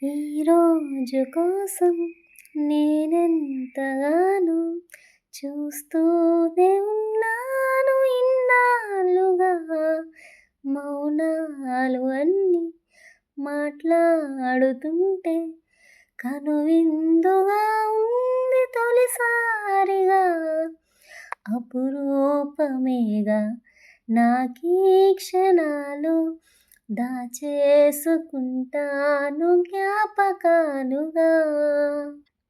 ఈరోజు కోసం నేనెంతగానో చూస్తూనే ఉన్నాను ఇన్నాళ్ళుగా. మౌనాలు అన్నీ మాట్లాడుతుంటే కనువిందుగా ఉంది తొలిసారిగా. అపురూపమేగా నాకీ క్షణాలు, దాచేసుకుంటాను జ్ఞాపకాలుగా.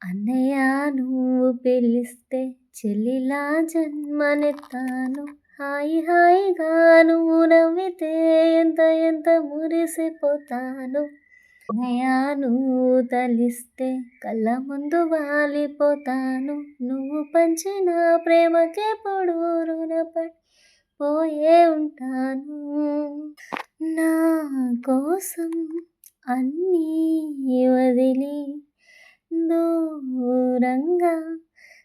అన్నయ్య నువ్వు పిలిస్తే చెల్లిలా జన్మనెత్తాను. హాయి హాయిగా నువ్వు నవ్వితే ఎంత ఎంత మురిసిపోతాను. అన్నయ్య నువ్వు తలిస్తే కళ్ళ ముందు వాలిపోతాను. నువ్వు పంచిన ప్రేమకెప్పుడు రుణపడిపోయే ఉంటాను. నా కోసం అన్నీ వదిలి దూరంగా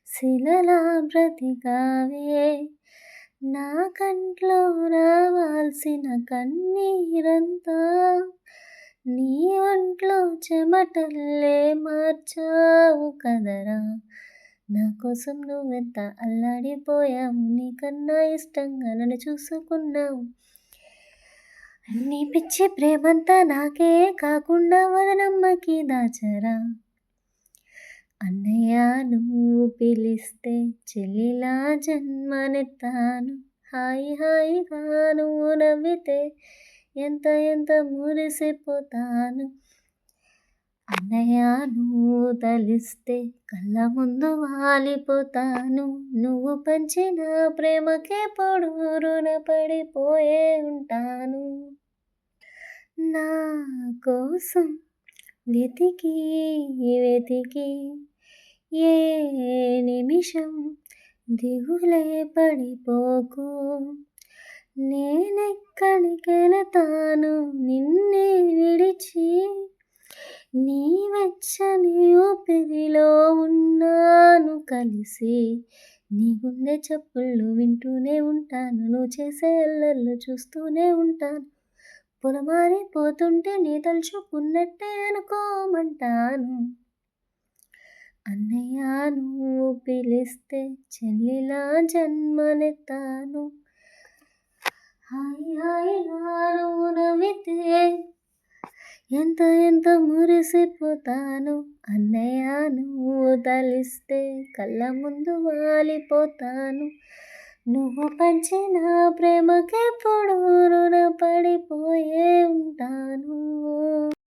శిలలా బ్రతికావే. నా కంట్లో రావాల్సిన కన్నీరంతా నీ ఒంట్లో చెమటల్లే మార్చావు కదరా. నా కోసం నువ్వెంత అల్లాడిపోయావు, నీకన్నా ఇష్టంగా నన్ను చూసుకున్నావు. నీ పిచ్చి ప్రేమంతా నాకే కాకుండా వదనమ్మకి దాచరా. అన్నయ్య నువ్వు పిలిస్తే చెల్లిలా జన్మనెత్తాను. హాయి హాయిగా నువ్వు నవ్వితే ఎంత ఎంత మురిసిపోతాను. అన్నయ్య నువ్వు తలిస్తే కళ్ళ ముందు వాలిపోతాను. నువ్వు పంచిన ప్రేమకెప్పుడు రుణపడిపోయే ఉంటాను. నా కోసం వెతికి వెతికి ఏ నిమిషం దిగులే పడిపోకు. నేనెక్కడికెళతాను నిన్నే విడిచి, నీ వెచ్చని ఊపిరిలో ఉన్నాను కలిసి. నీ గుండె చప్పుళ్ళు వింటూనే ఉంటాను, నువ్వు చేసే అల్లర్లు చూస్తూనే ఉంటాను. పొలమారిపోతుంటే నీ తలుచుకున్నట్టే అనుకోమంటాను. అన్నయ్య నువ్వు పిలిస్తే చెల్లిలా జన్మనెత్తాను. హాయి హాయిగా నువ్వు నవ్వితే ఎంత ఎంత మురిసిపోతాను. అన్నయ్య నువ్వు తలిస్తే కళ్ళ ముందు వాలిపోతాను. నువ్వు పంచిన ప్రేమకెప్పుడు రుణపడిపోయే ఉంటాను.